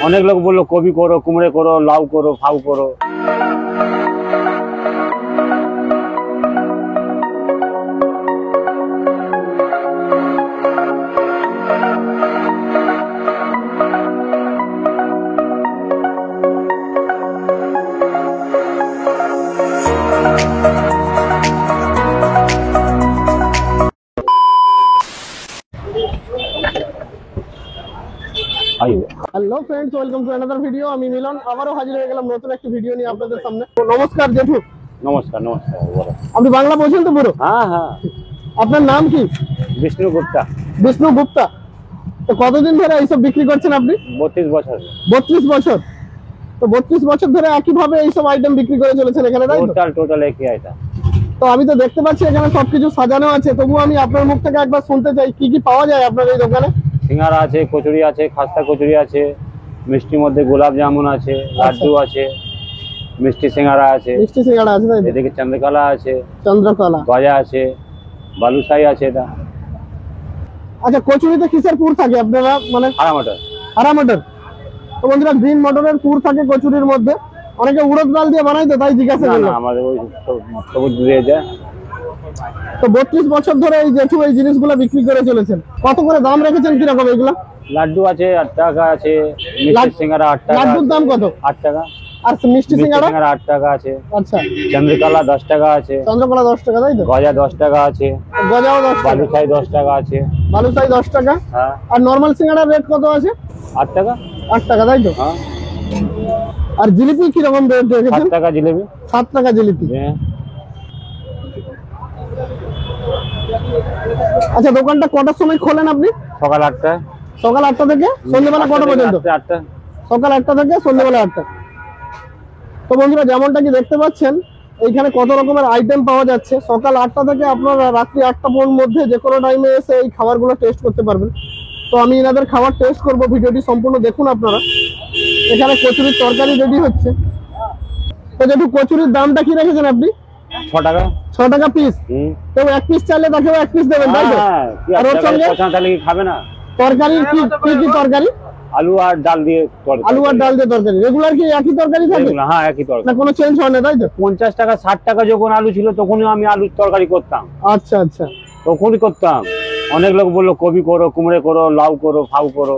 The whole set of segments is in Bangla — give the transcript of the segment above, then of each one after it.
অনেক লোক বললো কবি করো, কুমড়ে করো, লাউ করো, ফাউ করো। Hello friends, welcome to another video. আমি মিলন আবারও হাজির হয়ে গেলাম নতুন একটি ভিডিও নিয়ে আপনাদের সামনে। তো নমস্কার জেঠু। নমস্কার। নমস্কার। আপনি বাংলা বোঝেন তো পুরো? হ্যাঁ হ্যাঁ। আপনার নাম কি? বিষ্ণু গুপ্তা। বিষ্ণু গুপ্তা। তো কতদিন ধরে এইসব বিক্রি করছেন আপনি? 32 বছর। 32 বছর। তো 32 বছর ধরে একইভাবে এইসব আইটেম বিক্রি করে চলেছেন এখানে, তাই তো? টোটাল একই আইটেম। তো আমি তো দেখতে পাচ্ছি এখানে সবকিছু সাজানো আছে, তবু আমি আপনার মুখ থেকে একবার শুনতে চাই কি কি পাওয়া যায় আপনার এই দোকানে। সিঙ্গারা আছে, কচুরি আছে, খাস্তা কচুরি আছে, মিষ্টির মধ্যে গোলাপ জামুন আছে, লাড্ডু আছে, মিষ্টি সিঙ্গারা আছে। মিষ্টি সিঙ্গারা আছে, তাই তো? এদিকে চন্দ্রকলা আছে, চন্দ্রকলা, গজা আছে, বালুশাহী আছে। এটা আচ্ছা, কচুরিতে কিসের পুর থাকে আপনারা? মানে হারা মটর। হারা মটর। তো বন্ধুরা, গ্রিন মটরের পুর থাকে কচুরির মধ্যে। অনেকে উড়দ ডাল দিয়ে বানাই তো, তাই জিজ্ঞাসা না করলাম। আমাদের ওই সবুজ দিয়ে যায়। তো 32 বছর ধরে এই জেঠু এই জিনিসগুলো বিক্রি করে চলেছেন। কত করে দাম রেখেছেন, কিরকম এগুলো? লাড্ডু আছে 8 টাকা আছে, মিষ্টি সিঙ্গারা 8 টাকা। লাড্ডুর দাম কত? 8 টাকা। আর মিষ্টি সিঙ্গারা? 8 টাকা আছে। আচ্ছা, চন্দ্রকলা 10 টাকা আছে। চন্দ্রকলা 10 টাকা, তাই তো? গজা 10 টাকা আছে। গজাও 10 টাকা। বালুশাহী 10 টাকা আছে। বালুশাহী 10 টাকা। হ্যাঁ। আর নরমাল সিঙ্গারার রেট কত আছে? 8 টাকা। 8 টাকা, তাই তো? হ্যাঁ। আর জিলিপি কিরকম রেট রেখেছেন? 7 টাকা জিলেবি। 7 টাকা জিলিপি। হ্যাঁ। আচ্ছা, দোকানটা কটার সময় খোলেন আপনি? সকাল 8টায়। সকাল 8টা থেকে সন্ধ্যেবেলা কটা পর্যন্ত? 8টা। সকাল 8টা থেকে সন্ধ্যেবেলা 8টা। তো বন্ধুরা, যেমনটা কি দেখতে পাচ্ছেন এইখানে কত রকমের আইটেম পাওয়া যাচ্ছে। সকাল 8টা থেকে আপনারা রাত্রি 8টা মধ্যে যে কোনো টাইমে এসে এই খাবারগুলো টেস্ট করতে পারবেন। তো আমি এনাদের খাবার টেস্ট করব, ভিডিওটি সম্পূর্ণ দেখুন আপনারা। এখানে কচুরির তরকারি রেডি হচ্ছে। তো যেটু কচুরির দামটা কি রেখেছেন আপনি? 6 টাকা। 6 টাকা পিস। তো এক পিস চাইলে তাকেও এক পিস দেবেন, তাই তো? আর ওর সঙ্গে তাহলে কি খাবে না? তরকারি কি তরকারি? আলু আর ডাল দিয়ে তরকারি। আলু আর ডাল দিয়ে তরকারি। রেগুলার কি একই তরকারি থাকে? হ্যাঁ, একই তরকারি। না কোনো চেঞ্জ হয় না, তাই তো? 50 টাকা 60 টাকা যখন আলু ছিল তখনই আমি আলুর তরকারি করতাম। আচ্ছা আচ্ছা। তখনই করতাম। অনেক লোক বললো কবি করো, কুমড়ে করো, লাউ করো, ফাউ করো,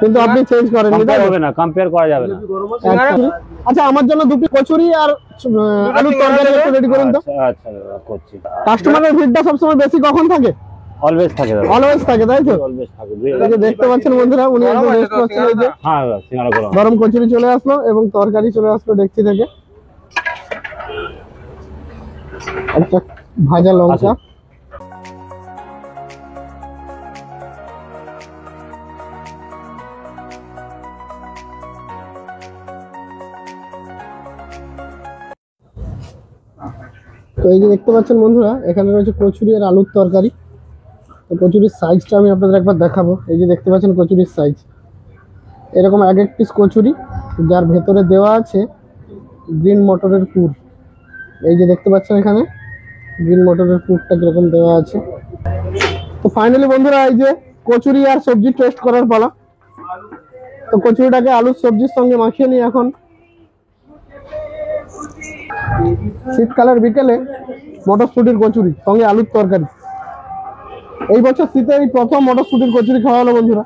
কিন্তু আপনি চেঞ্জ করেন নি, তাই হবে না, কম্পেয়ার করা যাবে না। আচ্ছা, আমার জন্য দুটো কচুরি আর আলুর তরকারি একটু রেডি করুন তো। আচ্ছা করছি। কাস্টমারের ভিড়টা সবসময় বেশি কখন থাকে? অলওয়েজ থাকে। অলওয়েজ থাকে, তাই তো? অলওয়েজ থাকে। এই যে দেখতে পাচ্ছেন বন্ধুরা, উনি একদম রেস্ট করছেন। এই যে হ্যাঁ, সিঙ্গারা গরম। গরম কচুরি চলে আসলো এবং তরকারি চলে আসলো ডেকচি থেকে। একটা ভাজা লঙ্কা। তো এই যে দেখতে পাচ্ছেন বন্ধুরা, এখানে রয়েছে কচুরি আর আলুর তরকারি। তো কচুরির সাইজটা আমি আপনাদের একবার দেখাবো। এই যে দেখতে পাচ্ছেন কচুরির সাইজ এরকম, এক এক পিস কচুরি, যার ভেতরে দেওয়া আছে গ্রিন মটরের পুর। এই যে দেখতে পাচ্ছেন এখানে গ্রিন মটরের পুরটা কিরকম দেওয়া আছে। তো ফাইনালি বন্ধুরা, এই যে কচুরি আর সবজি টেস্ট করার পালা। তো কচুরিটাকে আলুর সবজির সঙ্গে মাখিয়ে নিই এখন। শীতকালের বিকেলে মটরশুটির কচুরি সঙ্গে আলুর তরকারি। এই বছর শীতে এই প্রথম মটরশুটির কচুরি খাওয়া হলো বন্ধুরা।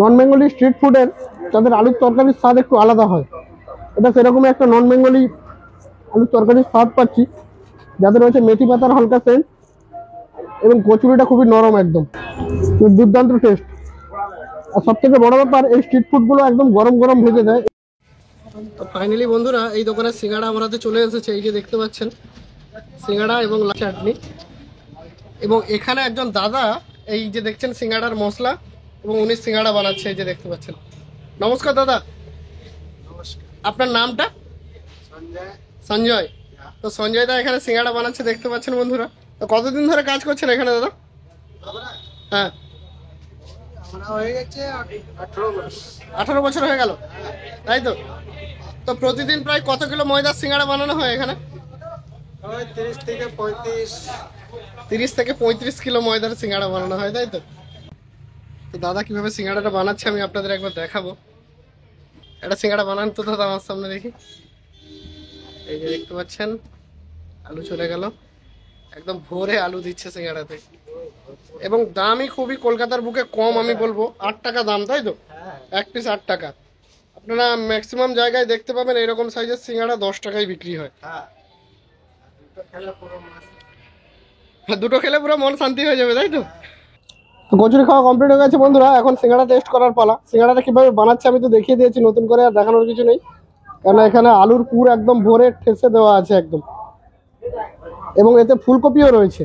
নন বেঙ্গলি স্ট্রিট ফুডের তাদের আলুর তরকারির স্বাদ একটু আলাদা হয়। এটা সেরকমই একটা নন বেঙ্গলি আলুর তরকারির স্বাদ পাচ্ছি, যাতে রয়েছে মেথি পাতার হালকা সেন্ট এবং কচুরিটা খুবই নরম, একদম দুর্দান্ত টেস্ট। আর সব থেকে বড় ব্যাপার, এই স্ট্রিট ফুডগুলো একদম গরম গরম ভেজে দেয়। তো ফাইনালি বন্ধুরা, এই দোকানের সিঙ্গাড়া আমার হাতে চলে এসেছে। এই যে দেখতে পাচ্ছেন সিঙ্গাড়া এবং চাটনি। এবং এখানে একজন দাদা, এই যে দেখছেন সিঙ্গাড়ার মশলা, এবং উনি সিঙ্গাড়া বানাচ্ছে। এই যে দেখতে পাচ্ছেন। নমস্কার দাদা। আপনার নামটা? সঞ্জয়। তো সঞ্জয় দা এখানে সিঙ্গাড়া বানাচ্ছে, দেখতে পাচ্ছেন বন্ধুরা। তো কতদিন ধরে কাজ করছেন এখানে দাদা? হ্যাঁ, 18 বছর হয়ে গেল, তাই তো? তো প্রতিদিন প্রায় কত কিলো ময়দার সিঙ্গাড়া বানানো হয় এখানে? 30 থেকে 35। 30 থেকে 35 কিলো ময়দার সিঙ্গাড়া বানানো হয়, তাই তো? তো দাদা কিভাবে সিঙ্গাড়াটা বানাচ্ছে আমি আপনাদের একবার দেখাবো। একটা সিঙ্গাড়া বানান তো দাদা আমার সামনে দেখি। এই যে দেখতে পাচ্ছেন আলু চলে গেল, একদম ভোরে আলু দিচ্ছে সিঙ্গাড়াতে, এবং দামই খুবই কলকাতার বুকে কম, আমি বলবো 8 টাকা দাম, তাই তো? এক পিস 8 টাকা। আপনারা ম্যাক্সিমাম জায়গায় দেখতে পাবেন এরকম সাইজের সিঙ্গাড়া 10 টাকায় বিক্রি হয়। দুটো খেলে পুরো মন শান্তি হয়ে যাবে, তাই তো? কচুরি খাওয়া কমপ্লিট হয়ে গেছে বন্ধুরা, এখন সিঙ্গাড়া টেস্ট করার পালা। সিঙ্গাড়াটা কিভাবে বানাচ্ছে আমি তো দেখিয়ে দিয়েছি, নতুন করে আর দেখানোর কিছু নেই, কারণ এখানে আলুর পুর একদম ভরে ঠেসে দেওয়া আছে একদম, এবং এতে ফুলকপিও রয়েছে।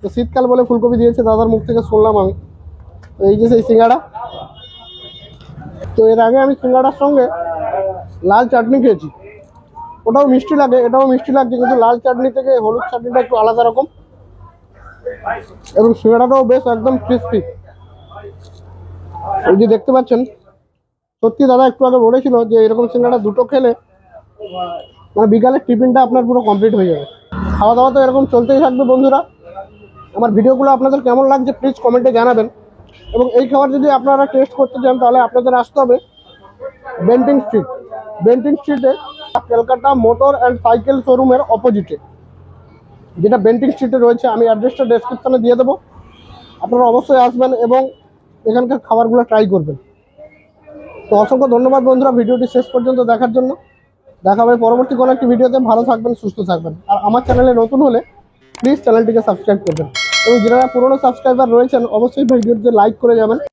তো শীতকাল বলে ফুলকপি দিয়েছে, দাদার মুখ থেকে শুনলাম আমি। তো এই যে সেই সিঙ্গাড়া। তো এর আগে আমি সিঙ্গাড়ার সঙ্গে লাল চাটনি খেয়েছি, ওটাও মিষ্টি লাগে, এটাও মিষ্টি লাগছে, কিন্তু লাল চাটনি থেকে হলুদ চাটনিটা একটু আলাদা রকম, এবং সিঙ্গাড়াটাও বেশ একদম ক্রিস্পি। এই যে দেখতে পাচ্ছেন, সত্যি দাদা একটু আগে বলেছিল যে এরকম সিঙ্গাড়া দুটো খেলে মানে বিকালের টিফিনটা আপনার পুরো কমপ্লিট হয়ে যাবে। খাওয়া দাওয়া তো এরকম চলতেই থাকবে বন্ধুরা। আমার ভিডিওগুলো আপনাদের কেমন লাগছে প্লিজ কমেন্টে জানাবেন, এবং এই খাবার যদি আপনারা টেস্ট করতে চান তাহলে আপনাদের আসতে হবে বেন্টিং স্ট্রিট। বেন্টিং স্ট্রিটে ক্যালকাটা মোটর অ্যান্ড সাইকেল শোরুমের অপোজিটে, যেটা বেন্টিং স্ট্রিটে রয়েছে। আমি অ্যাড্রেসটা ডেসক্রিপশনে দিয়ে দেবো, আপনারা অবশ্যই আসবেন এবং এখানকার খাবারগুলো ট্রাই করবেন। তো অসংখ্য ধন্যবাদ বন্ধুরা ভিডিওটি শেষ পর্যন্ত দেখার জন্য। দেখা হবে পরবর্তী কোনো একটি ভিডিওতে। ভালো থাকবেন, সুস্থ থাকবেন, আর আমার চ্যানেলে নতুন হলে প্লিজ চ্যানেলটিকে সাবস্ক্রাইব করবেন, এবং যারা পুরনো সাবস্ক্রাইবার রয়েছেন অবশ্যই ভিডিওটিতে লাইক করে যাবেন।